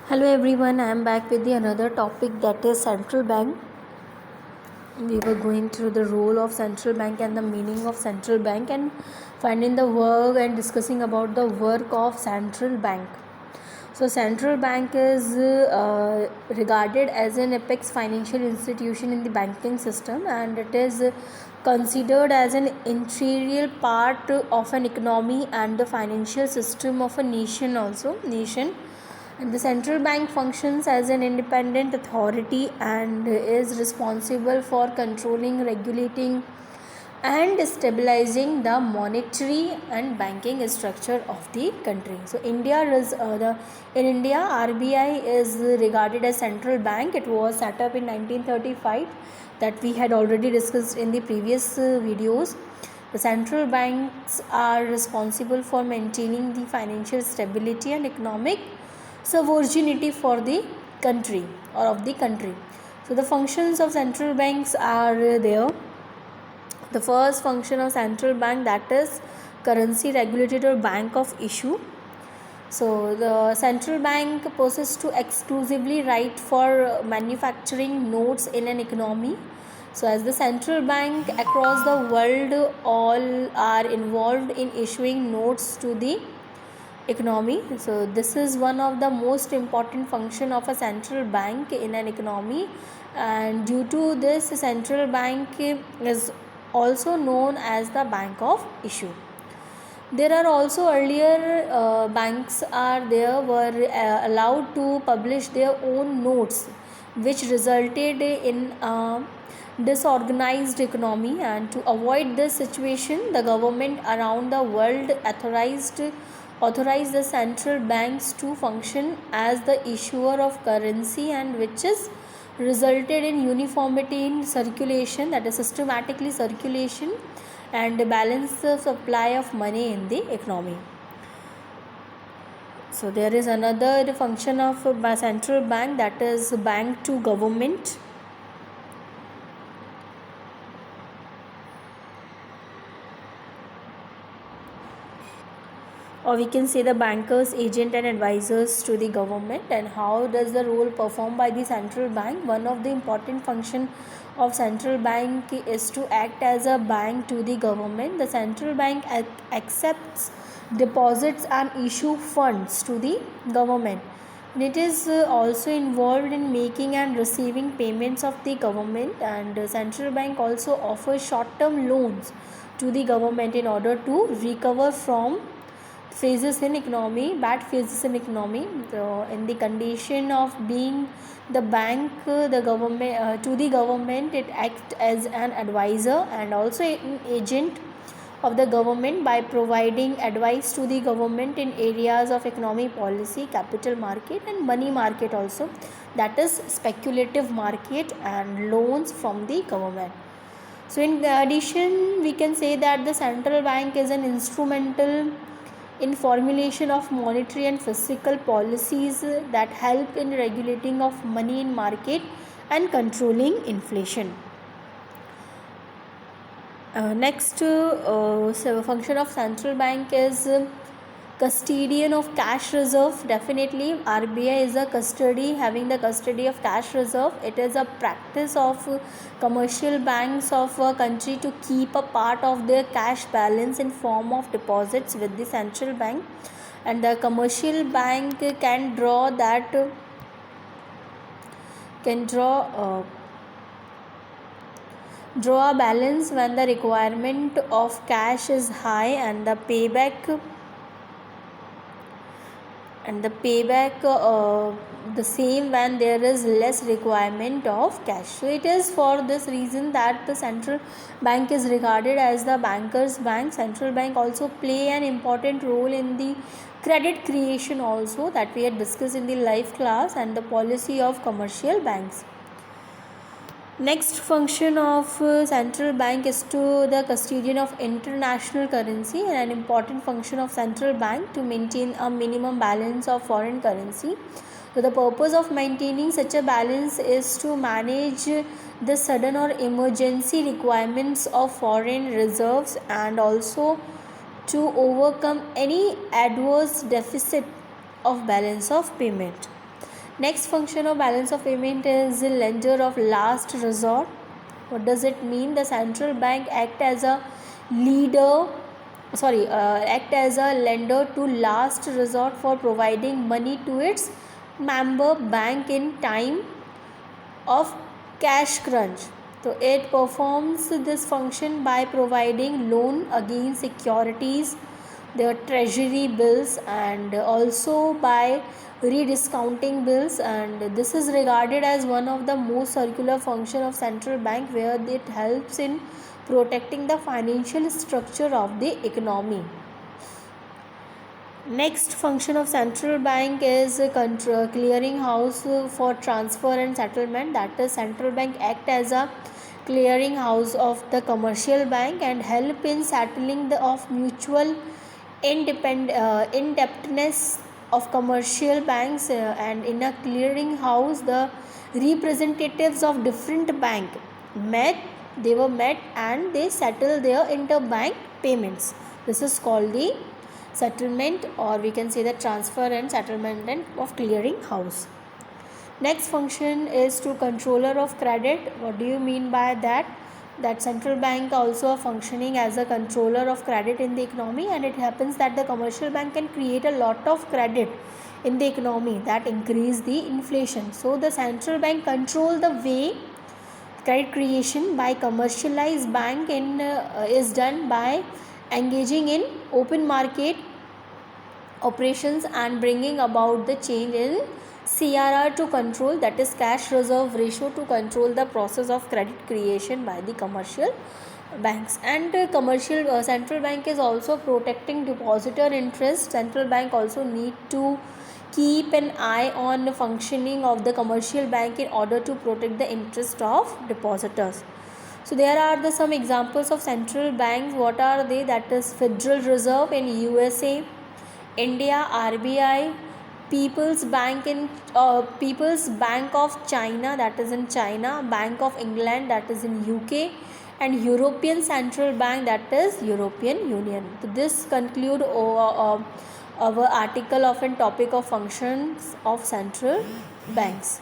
Hello everyone, I am back with the another topic, that is central bank. We were going through the role of central bank and the meaning of central bank and finding the work and discussing about the work of central bank. So central bank is regarded as an apex financial institution in the banking system, and it is considered as an integral part of an economy and the financial system of a nation. And the central bank functions as an independent authority and is responsible for controlling, regulating, and stabilizing the monetary and banking structure of the country. So in India, RBI is regarded as central bank. It was set up in 1935, that we had already discussed in the previous videos. The central banks are responsible for maintaining the financial stability and economic sovereignty for the country or of the country. So the functions of central banks are there. The first function of central bank, that is currency regulator, bank of issue. So the central bank possesses to exclusively right for manufacturing notes in an economy. So as the central bank across the world all are involved in issuing notes to the economy. So this is one of the most important function of a central bank in an economy, and due to this, central bank is also known as the bank of issue. There are also earlier banks were allowed to publish their own notes, which resulted in disorganized economy, and to avoid this situation, the government around the world authorized the central banks to function as the issuer of currency, and which is resulted in uniformity in circulation, that is systematically circulation and balance the supply of money in the economy. So there is another function of a central bank, that is bank to government. Or we can say the bankers, agent and advisors to the government. And how does the role performed by the central bank? One of the important function of central bank is to act as a bank to the government. The central bank accepts deposits and issue funds to the government. And it is also involved in making and receiving payments of the government, and the central bank also offers short-term loans to the government in order to recover from bad phases in economy. In the condition of being the bank, the government to the government, it acts as an advisor and also an agent of the government by providing advice to the government in areas of economic policy, capital market and money market also, that is speculative market and loans from the government. So in addition, we can say that the central bank is an instrumental in formulation of monetary and fiscal policies that help in regulating of money in market and controlling inflation. Next function of central bank is custodian of cash reserve. Definitely RBI is a custody, having the custody of cash reserve. It is a practice of commercial banks of a country to keep a part of their cash balance in form of deposits with the central bank, and the commercial bank can draw a balance when the requirement of cash is high, and the payback the same when there is less requirement of cash. So it is for this reason that the central bank is regarded as the bankers bank. Central bank also play an important role in the credit creation also, that we had discussed in the live class, and the policy of commercial banks. Next function of central bank is to the custodian of international currency, and an important function of central bank to maintain a minimum balance of foreign currency. So the purpose of maintaining such a balance is to manage the sudden or emergency requirements of foreign reserves, and also to overcome any adverse deficit of balance of payment. Next function of balance of payment is the lender of last resort. What does it mean? The central bank act as a lender to last resort for providing money to its member bank in time of cash crunch. So it performs this function by providing loan against securities, their treasury bills, and also by rediscounting bills, and this is regarded as one of the most circular function of central bank, where it helps in protecting the financial structure of the economy. Next function of central bank is clearing house for transfer and settlement. That is, central bank act as a clearing house of the commercial bank and help in settling the of mutual indebtedness of commercial banks, and in a clearing house the representatives of different bank met and they settle their interbank payments. This is called the settlement, or we can say the transfer and settlement of clearing house. Next function is to controller of credit. What do you mean by that? That central bank also functioning as a controller of credit in the economy, and it happens that the commercial bank can create a lot of credit in the economy that increase the inflation. So the central bank control the way credit creation by commercialized bank is done by engaging in open market operations and bringing about the change in CRR to control, that is cash reserve ratio, to control the process of credit creation by the commercial banks. And commercial central bank is also protecting depositor interest. Central bank also need to keep an eye on the functioning of the commercial bank in order to protect the interest of depositors. So there are some examples of central banks. What are they? That is Federal Reserve in USA, India RBI, People's Bank of China, that is in China, Bank of England, that is in UK, and European Central Bank, that is European Union. So this conclude our article of a topic of functions of central banks.